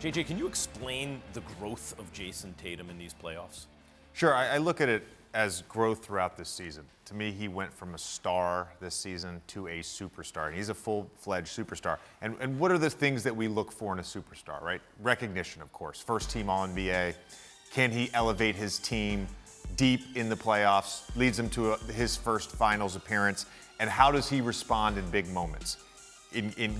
JJ, can you explain the growth of Jayson Tatum in these playoffs? Sure, I look at it as growth throughout this season. To me, he went from a star this season to a superstar. And he's a full-fledged superstar. And what are the things that we look for in a superstar, right? Recognition, of course. First team All-NBA. Can he elevate his team deep in the playoffs? Leads him to his first finals appearance. And how does he respond in big moments?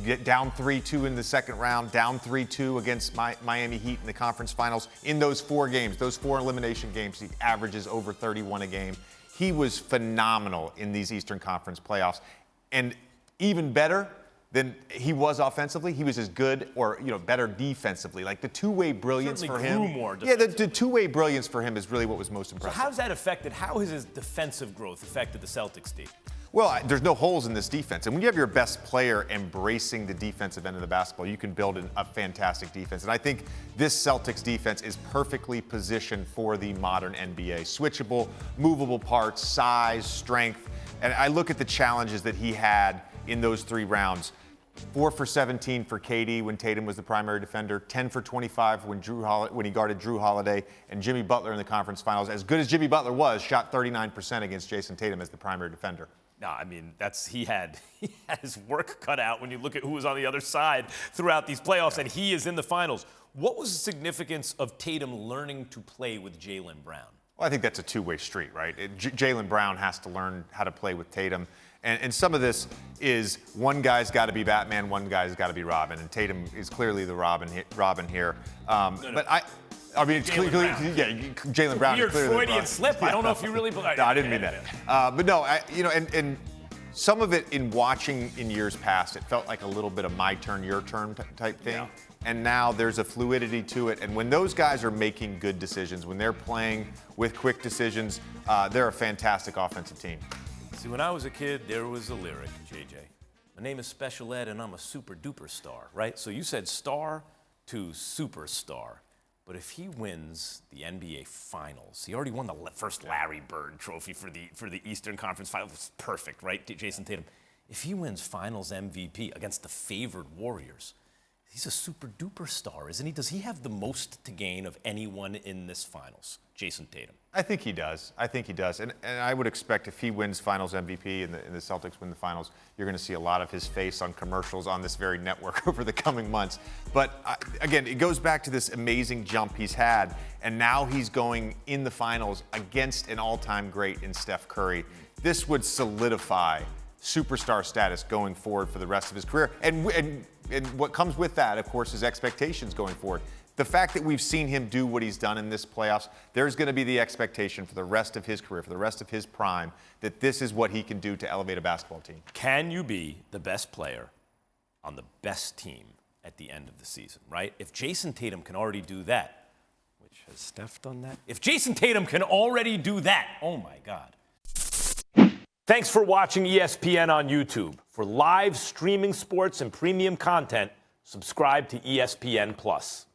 Get down 3-2 in the second round, down 3-2 against Miami Heat in the conference finals. In those 4 games, those 4 elimination games, he averages over 31 a game. He was phenomenal in these Eastern Conference playoffs. And even better than he was offensively, he was as good or better defensively. Like the two-way brilliance for him. Grew more the two-way brilliance for him is really what was most impressive. So how's that affected? How has his defensive growth affected the Celtics team? Well, there's no holes in this defense. And when you have your best player embracing the defensive end of the basketball, you can build a fantastic defense. And I think this Celtics defense is perfectly positioned for the modern NBA. Switchable, movable parts, size, strength. And I look at the challenges that he had in those 3 rounds. 4 for 17 for KD when Tatum was the primary defender, 10 for 25 when he guarded Drew Holiday, and Jimmy Butler in the conference finals. As good as Jimmy Butler was, shot 39% against Jayson Tatum as the primary defender. No, I mean, he had his work cut out when you look at who was on the other side throughout these playoffs, and he is in the finals. What was the significance of Tatum learning to play with Jaylen Brown? Well, I think that's a two-way street, right? Jaylen Brown has to learn how to play with Tatum. And some of this is one guy's got to be Batman, one guy's got to be Robin, and Tatum is clearly the Robin here. But I mean, it's clearly, Jaylen Brown Weird is clearly Freudian slip. I don't know if you really believe. No, I didn't mean that. But no, and some of it in watching in years past, it felt like a little bit of my turn, your turn type thing. Yeah. And now there's a fluidity to it. And when those guys are making good decisions, when they're playing with quick decisions, they're a fantastic offensive team. See, when I was a kid, there was a lyric, JJ. My name is Special Ed, and I'm a super duper star, right? So you said star to superstar. But if he wins the NBA Finals, he already won the first Larry Bird trophy for the Eastern Conference Finals. It's perfect, right, Jayson Tatum? If he wins Finals MVP against the favored Warriors, he's a super duper star, isn't he? Does he have the most to gain of anyone in this Finals, Jayson Tatum? I think he does. And I would expect if he wins Finals MVP and the Celtics win the Finals, you're going to see a lot of his face on commercials on this very network over the coming months. But again, it goes back to this amazing jump he's had, and now he's going in the Finals against an all-time great in Steph Curry. This would solidify superstar status going forward for the rest of his career. And what comes with that, of course, is expectations going forward. The fact that we've seen him do what he's done in this playoffs, there's going to be the expectation for the rest of his career, for the rest of his prime, that this is what he can do to elevate a basketball team. Can you be the best player on the best team at the end of the season, right? If Jayson Tatum can already do that, which has Steph done that? If Jayson Tatum can already do that, oh my God. Thanks for watching ESPN on YouTube. For live streaming sports and premium content, subscribe to ESPN+.